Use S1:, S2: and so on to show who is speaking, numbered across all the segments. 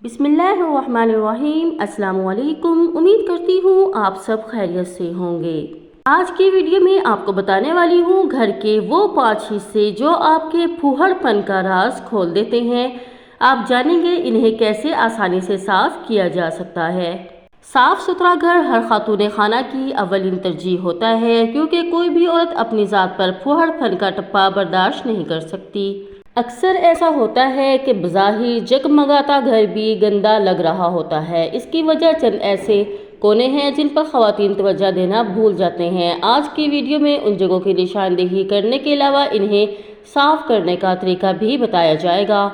S1: بسم اللہ الرحمن الرحیم۔ السلام علیکم، امید کرتی ہوں آپ سب خیریت سے ہوں گے۔ آج کی ویڈیو میں آپ کو بتانے والی ہوں گھر کے وہ 5 حصے جو آپ کے پھوہڑ پن کا راز کھول دیتے ہیں۔ آپ جانیں گے انہیں کیسے آسانی سے صاف کیا جا سکتا ہے۔ صاف ستھرا گھر ہر خاتون خانہ کی اولین ترجیح ہوتا ہے، کیونکہ کوئی بھی عورت اپنی ذات پر پھوہڑ پن کا ٹپا برداشت نہیں کر سکتی۔ اکثر ایسا ہوتا ہے کہ بظاہر جگمگاتا گھر بھی گندا لگ رہا ہوتا ہے۔ اس کی وجہ چند ایسے کونے ہیں جن پر خواتین توجہ دینا بھول جاتے ہیں۔ آج کی ویڈیو میں ان جگہوں کی نشاندہی کرنے کے علاوہ انہیں صاف کرنے کا طریقہ بھی بتایا جائے گا۔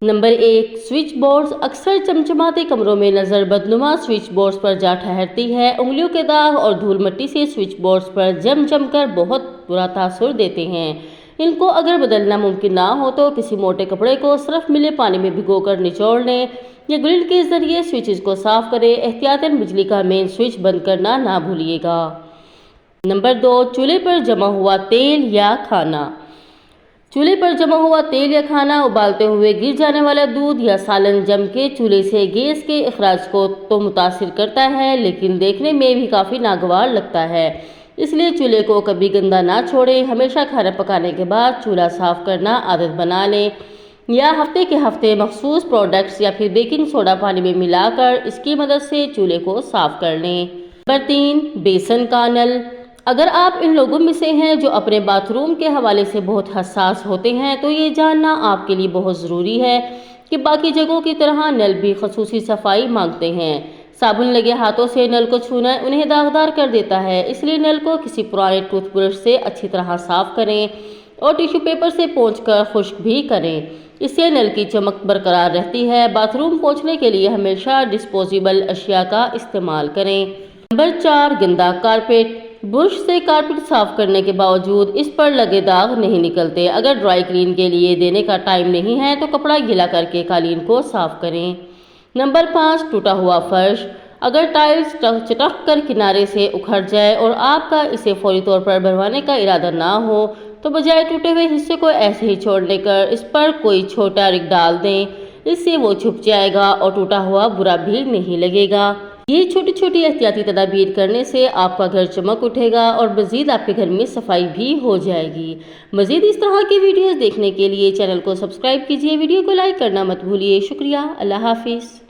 S1: Number 1، switch boards. اکثر چمچماتے کمروں میں نظر بدنما سوئچ بورڈز پر جا ٹھہرتی ہے۔ انگلیوں کے داغ اور دھول مٹی سے سوئچ بورڈز پر جم کر بہت برا تاثر دیتے ہیں۔ ان کو اگر بدلنا ممکن نہ ہو تو کسی موٹے کپڑے کو صرف ملے پانی میں بھگو کر نچوڑ لیں یا گرل کے ذریعے سوئچز کو صاف کریں۔ احتیاطاً بجلی کا مین سوئچ بند کرنا نہ بھولیے گا۔ نمبر 2، چولہے پر جمع ہوا تیل یا کھانا۔ چولہے پر جمع ہوا تیل یا کھانا، ابالتے ہوئے گر جانے والا دودھ یا سالن جم کے چولہے سے گیس کے اخراج کو تو متاثر کرتا ہے، لیکن دیکھنے میں بھی کافی ناگوار لگتا ہے۔ اس لیے چولہے کو کبھی گندا نہ چھوڑیں۔ ہمیشہ کھانا پکانے کے بعد چولہا صاف کرنا عادت بنا لیں، یا ہفتے کے ہفتے مخصوص پروڈکٹس یا پھر بیکنگ سوڈا پانی میں ملا کر اس کی مدد سے چولہے کو صاف کر لیں۔ نمبر 3، بیسن کا نل۔ اگر آپ ان لوگوں میں سے ہیں جو اپنے باتھ روم کے حوالے سے بہت حساس ہوتے ہیں تو یہ جاننا آپ کے لیے بہت ضروری ہے کہ باقی جگہوں کی طرح نل بھی خصوصی صفائی مانگتے ہیں۔ صابن لگے ہاتھوں سے نل کو چھونا انہیں داغدار کر دیتا ہے، اس لیے نل کو کسی پرانے ٹوتھ برش سے اچھی طرح صاف کریں اور ٹیشو پیپر سے پونچھ کر خشک بھی کریں۔ اس سے نل کی چمک برقرار رہتی ہے۔ باتھ روم پونچھنے کے لیے ہمیشہ ڈسپوزیبل اشیاء کا استعمال کریں۔ نمبر 4، گندا کارپیٹ۔ برش سے کارپیٹ صاف کرنے کے باوجود اس پر لگے داغ نہیں نکلتے۔ اگر ڈرائی کلین کے لیے دینے کا ٹائم نہیں ہے تو کپڑا گیلا کر کے قالین کو صاف کریں۔ نمبر 5، ٹوٹا ہوا فرش۔ اگر ٹائلز چٹک کر کنارے سے اکھڑ جائے اور آپ کا اسے فوری طور پر بھروانے کا ارادہ نہ ہو تو بجائے ٹوٹے ہوئے حصے کو ایسے ہی چھوڑنے کر اس پر کوئی چھوٹا رگ ڈال دیں۔ اس سے وہ چھپ جائے گا اور ٹوٹا ہوا برا بھی نہیں لگے گا۔ یہ چھوٹی چھوٹی احتیاطی تدابیر کرنے سے آپ کا گھر چمک اٹھے گا اور مزید آپ کے گھر میں صفائی بھی ہو جائے گی۔ مزید اس طرح کی ویڈیوز دیکھنے کے لیے چینل کو سبسکرائب کیجیے، ویڈیو کو لائک کرنا مت بھولیے۔ شکریہ، اللہ حافظ۔